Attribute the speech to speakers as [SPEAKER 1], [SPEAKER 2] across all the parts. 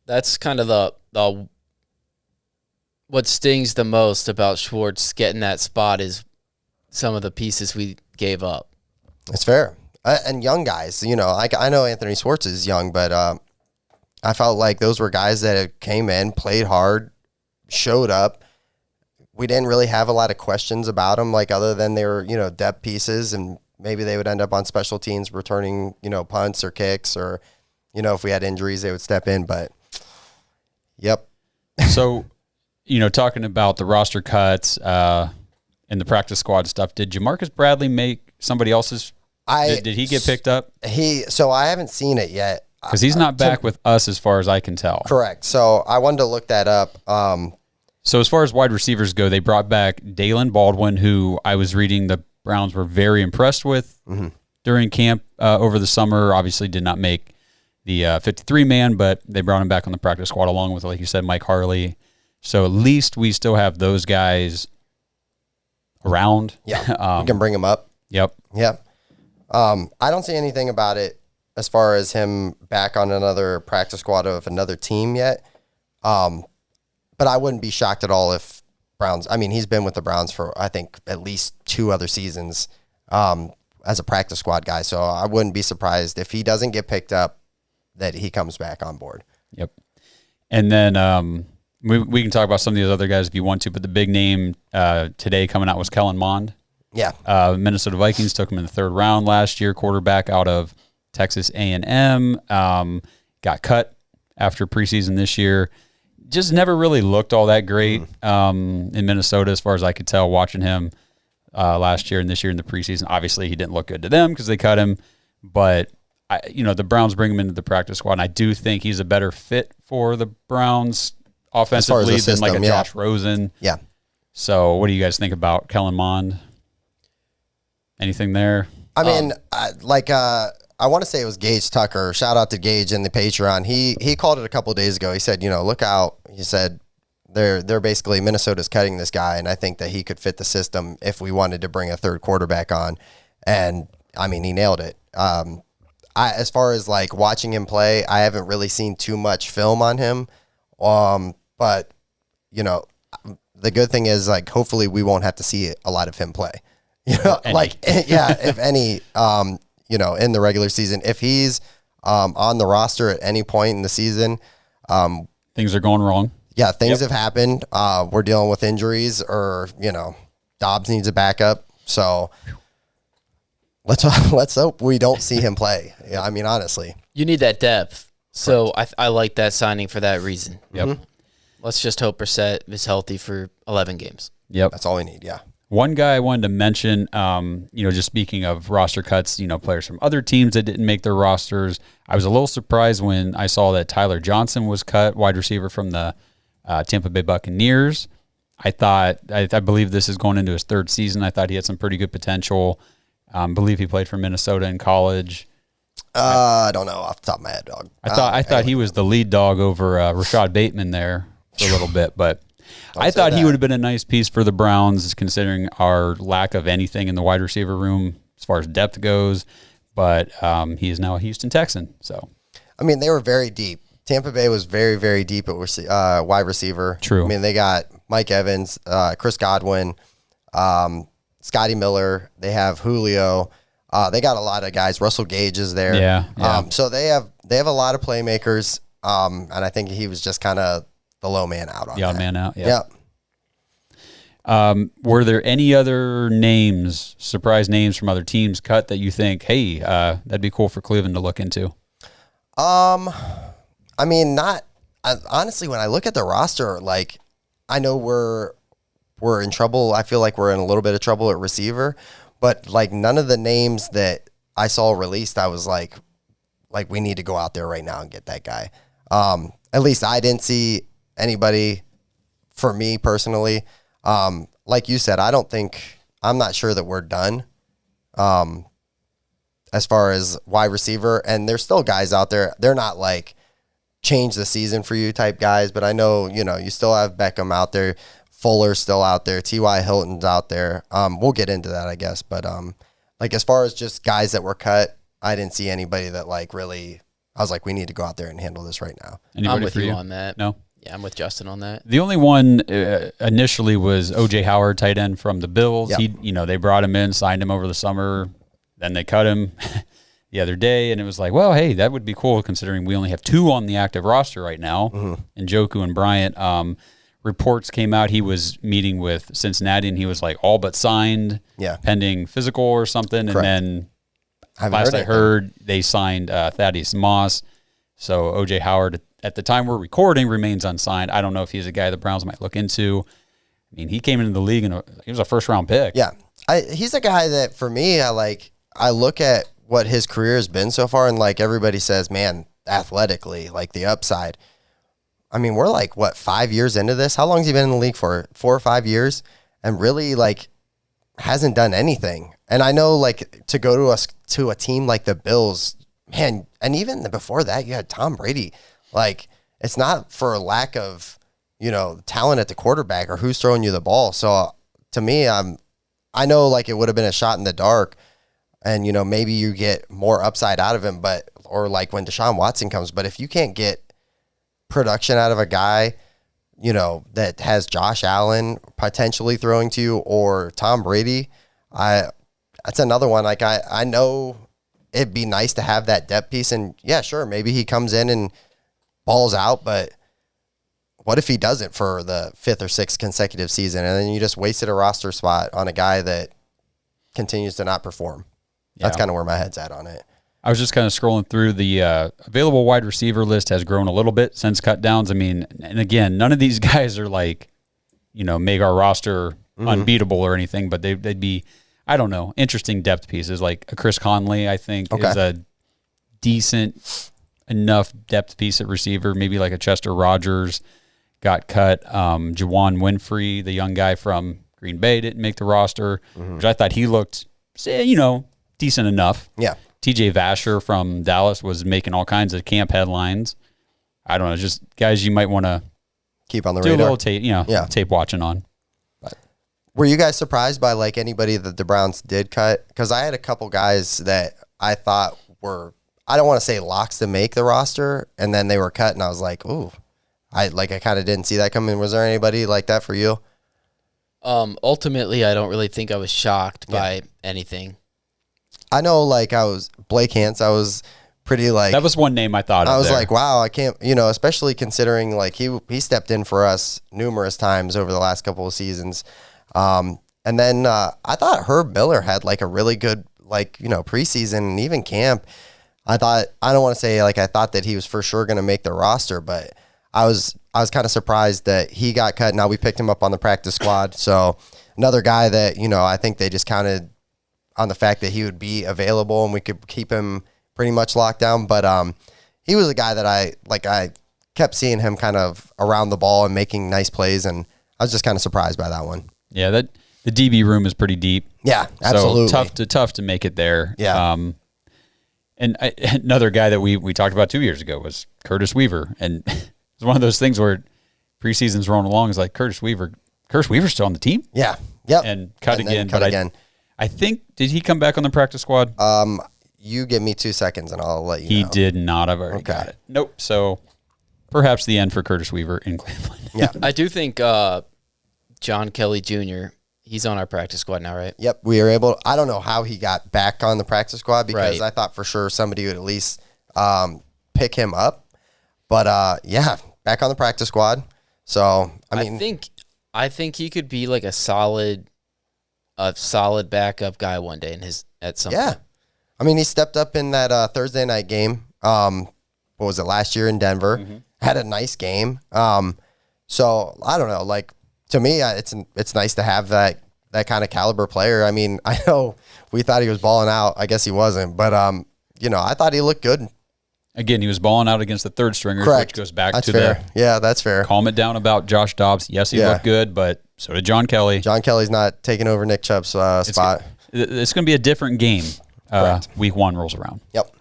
[SPEAKER 1] That's kind of the what stings the most about Schwartz getting that spot is some of the pieces we gave up.
[SPEAKER 2] It's fair. And young guys, I know Anthony Schwartz is young, but I felt like those were guys that came in, played hard, showed up. We didn't really have a lot of questions about them, like other than they were, depth pieces, and maybe they would end up on special teams returning, punts or kicks, or, if we had injuries, they would step in. But, yep.
[SPEAKER 3] So, talking about the roster cuts and the practice squad stuff, did Jamarcus Bradley make somebody else's? Did he get picked up?
[SPEAKER 2] So I haven't seen it yet.
[SPEAKER 3] Because he's not back with us as far as I can tell.
[SPEAKER 2] Correct. So I wanted to look that up.
[SPEAKER 3] So as far as wide receivers go, they brought back Dalen Baldwin, who I was reading the Browns were very impressed with during camp over the summer. Obviously did not make the 53-man, but they brought him back on the practice squad along with, like you said, Mike Harley. So at least we still have those guys around.
[SPEAKER 2] Yeah, we can bring them up.
[SPEAKER 3] Yep.
[SPEAKER 2] I don't see anything about it as far as him back on another practice squad of another team yet. But I wouldn't be shocked at all if Browns, he's been with the Browns for, I think, at least 2 other seasons as a practice squad guy. So I wouldn't be surprised if he doesn't get picked up that he comes back on board.
[SPEAKER 3] Yep. And then we can talk about some of these other guys if you want to, but the big name today coming out was Kellen Mond.
[SPEAKER 2] Yeah.
[SPEAKER 3] Minnesota Vikings took him in the 3rd round last year, quarterback out of Texas A&M, got cut after preseason this year. Just never really looked all that great in Minnesota as far as I could tell watching him last year and this year in the preseason. Obviously, he didn't look good to them because they cut him. But, the Browns bring him into the practice squad, and I do think he's a better fit for the Browns offensively than like a Josh Rosen.
[SPEAKER 2] Yeah.
[SPEAKER 3] So what do you guys think about Kellen Mond? Anything there?
[SPEAKER 2] I want to say it was Gage Tucker. Shout out to Gage in the Patreon. He called it a couple of days ago. He said, look out. He said they're basically Minnesota's cutting this guy, and I think that he could fit the system if we wanted to bring a third quarterback on. And he nailed it. As far as like watching him play, I haven't really seen too much film on him. But the good thing is like hopefully we won't have to see a lot of him play. If any. In the regular season, if he's on the roster at any point in the season,
[SPEAKER 3] things are going wrong.
[SPEAKER 2] Yeah, things have happened. We're dealing with injuries, or Dawgs needs a backup. So let's hope we don't see him play. Yeah, honestly,
[SPEAKER 1] you need that depth. So I like that signing for that reason.
[SPEAKER 3] Yep.
[SPEAKER 1] Let's just hope Brissett is healthy for 11 games.
[SPEAKER 3] Yep,
[SPEAKER 2] that's all we need. Yeah.
[SPEAKER 3] One guy I wanted to mention, just speaking of roster cuts, players from other teams that didn't make their rosters. I was a little surprised when I saw that Tyler Johnson was cut, wide receiver from the Tampa Bay Buccaneers. I believe this is going into his 3rd season. I thought he had some pretty good potential. Believe he played for Minnesota in college.
[SPEAKER 2] I don't know off the top of my head, dog.
[SPEAKER 3] I thought he was the lead dog over Rashad Bateman there for a little bit, but I thought he would have been a nice piece for the Browns, considering our lack of anything in the wide receiver room as far as depth goes. But he is now a Houston Texan. So,
[SPEAKER 2] they were very deep. Tampa Bay was very, very deep at wide receiver.
[SPEAKER 3] True.
[SPEAKER 2] They got Mike Evans, Chris Godwin, Scotty Miller. They have Julio. They got a lot of guys. Russell Gage is there.
[SPEAKER 3] Yeah.
[SPEAKER 2] So they have a lot of playmakers. And I think he was just kind of the low man out on
[SPEAKER 3] the odd
[SPEAKER 2] that.
[SPEAKER 3] man out. Yeah. Were there any other surprise names from other teams cut that you think, hey, that'd be cool for Cleveland to look into?
[SPEAKER 2] Not honestly. When I look at the roster, like I know we're in trouble. I feel like we're in a little bit of trouble at receiver, but like none of the names that I saw released, I was like we need to go out there right now and get that guy. At least I didn't see anybody for me personally. Like you said, I'm not sure that we're done as far as wide receiver, and there's still guys out there. They're not like change the season for you type guys, but I know, you still have Beckham out there, Fuller's still out there, T.Y. Hilton's out there. We'll get into that, I guess. But like as far as just guys that were cut, I didn't see anybody that like really I was like, we need to go out there and handle this right now.
[SPEAKER 3] Anybody
[SPEAKER 1] I'm with
[SPEAKER 3] for
[SPEAKER 1] you on that.
[SPEAKER 3] No?
[SPEAKER 1] Yeah, I'm with Justin on that.
[SPEAKER 3] The only one initially was O.J. Howard, tight end from the Bills.
[SPEAKER 2] Yep.
[SPEAKER 3] They brought him in, signed him over the summer. Then they cut him the other day, and it was like, well, hey, that would be cool considering we only have 2 on the active roster right now, Njoku and Bryant. Reports came out he was meeting with Cincinnati, and he was like all but signed, pending physical or something.
[SPEAKER 2] Correct.
[SPEAKER 3] And then last I heard, they signed Thaddeus Moss. So O.J. Howard, at the time we're recording, remains unsigned. I don't know if he's a guy the Browns might look into. I mean, he came into the league, and he was a first-round pick.
[SPEAKER 2] Yeah. He's a guy that, for me, I look at what his career has been so far, and like everybody says, man, athletically, like the upside. I mean, we're like, 5 years into this? How long has he been in the league for? 4 or 5 years? And really, like, hasn't done anything. And I know, like, to go to a team like the Bills, man, and even before that, you had Tom Brady. Like, it's not for lack of, talent at the quarterback or who's throwing you the ball. So, to me, I know, like, it would have been a shot in the dark, and, maybe you get more upside out of him, or like when Deshaun Watson comes. But if you can't get production out of a guy, that has Josh Allen potentially throwing to you or Tom Brady, that's another one. Like, I know it'd be nice to have that depth piece, and yeah, sure, maybe he comes in and balls out, but what if he doesn't for the 5th or 6th consecutive season, and then you just wasted a roster spot on a guy that continues to not perform? That's kind of where my head's at on it.
[SPEAKER 3] I was just kind of scrolling through the available wide receiver list has grown a little bit since cut downs. I mean, and again, none of these guys are like, make our roster unbeatable or anything, but they'd be, I don't know, interesting depth pieces. Like a Chris Conley, I think, is a decent enough depth piece at receiver. Maybe like a Chester Rogers got cut. Juwan Winfrey, the young guy from Green Bay, didn't make the roster, which I thought he looked, decent enough.
[SPEAKER 2] Yeah.
[SPEAKER 3] TJ Vasher from Dallas was making all kinds of camp headlines. I don't know, just guys you might want to
[SPEAKER 2] keep on the
[SPEAKER 3] do
[SPEAKER 2] radar.
[SPEAKER 3] a little tape, tape watching on.
[SPEAKER 2] Were you guys surprised by like anybody that the Browns did cut? Because I had a couple guys that I thought were, I don't want to say locks to make the roster, and then they were cut, and I was like, ooh, I kind of didn't see that coming. Was there anybody like that for you?
[SPEAKER 1] Ultimately, I don't really think I was shocked by anything.
[SPEAKER 2] I know, like, Blake Hance, I was pretty like...
[SPEAKER 3] That was one name I thought of.
[SPEAKER 2] I was like, wow, I can't, especially considering like he stepped in for us numerous times over the last couple of seasons. And then I thought Herb Miller had like a really good, like, preseason and even camp. I don't want to say like I thought that he was for sure going to make the roster, but I was kind of surprised that he got cut. Now we picked him up on the practice squad. So another guy that, I think they just counted on the fact that he would be available and we could keep him pretty much locked down. But he was a guy that I kept seeing him kind of around the ball and making nice plays, and I was just kind of surprised by that one.
[SPEAKER 3] Yeah, the DB room is pretty deep.
[SPEAKER 2] Yeah, absolutely.
[SPEAKER 3] So tough to make it there.
[SPEAKER 2] Yeah.
[SPEAKER 3] Another guy that we talked about 2 years ago was Curtis Weaver, and it's one of those things where preseason's rolling along. Is like Curtis Weaver's still on the team.
[SPEAKER 2] Yeah. Yep.
[SPEAKER 3] And cut again.
[SPEAKER 2] Again.
[SPEAKER 3] I think, did he come back on the practice squad?
[SPEAKER 2] You give me 2 seconds and I'll let you know.
[SPEAKER 3] He did not. I've already got it. Nope. So perhaps the end for Curtis Weaver in Cleveland.
[SPEAKER 2] Yeah.
[SPEAKER 1] I do think John Kelly Jr., he's on our practice squad now, right?
[SPEAKER 2] Yep. We were able, I don't know how he got back on the practice squad because
[SPEAKER 1] Right.
[SPEAKER 2] I thought for sure somebody would at least pick him up. But yeah, back on the practice squad. So, I mean,
[SPEAKER 1] I think he could be like a solid backup guy one day at some point.
[SPEAKER 2] I mean, he stepped up in that Thursday night game. What was it, last year in Denver?
[SPEAKER 3] Mm-hmm.
[SPEAKER 2] Had a nice game. So I don't know. Like, to me, it's nice to have that kind of caliber player. I mean, I know we thought he was balling out. I guess he wasn't, but I thought he looked good.
[SPEAKER 3] Again, he was balling out against the third stringers,
[SPEAKER 2] Correct.
[SPEAKER 3] which goes back
[SPEAKER 2] That's
[SPEAKER 3] to
[SPEAKER 2] fair. Yeah, that's fair.
[SPEAKER 3] Calm it down about Josh Dobbs. Yes, he looked good, but so did John Kelly.
[SPEAKER 2] John Kelly's not taking over Nick Chubb's spot.
[SPEAKER 3] It's going to be a different game. Week 1 rolls around.
[SPEAKER 2] Yep.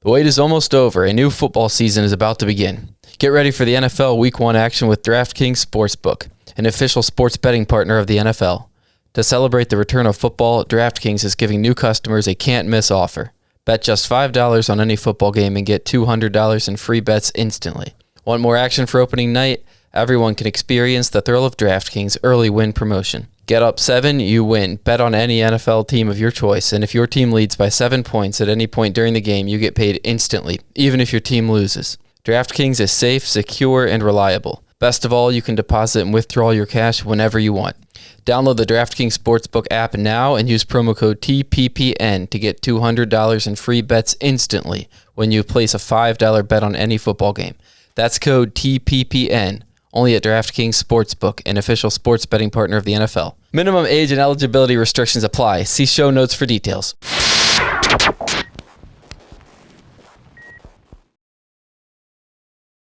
[SPEAKER 1] The wait is almost over. A new football season is about to begin. Get ready for the NFL Week 1 action with DraftKings Sportsbook, an official sports betting partner of the NFL. To celebrate the return of football, DraftKings is giving new customers a can't-miss offer. Bet just $5 on any football game and get $200 in free bets instantly. Want more action for opening night? Everyone can experience the thrill of DraftKings early win promotion. Get up 7, you win. Bet on any NFL team of your choice, and if your team leads by 7 points at any point during the game, you get paid instantly, even if your team loses. DraftKings is safe, secure, and reliable. Best of all, you can deposit and withdraw your cash whenever you want. Download the DraftKings Sportsbook app now and use promo code TPPN to get $200 in free bets instantly when you place a $5 bet on any football game. That's code TPPN. Only at DraftKings Sportsbook, an official sports betting partner of the NFL. Minimum age and eligibility restrictions apply. See show notes for details.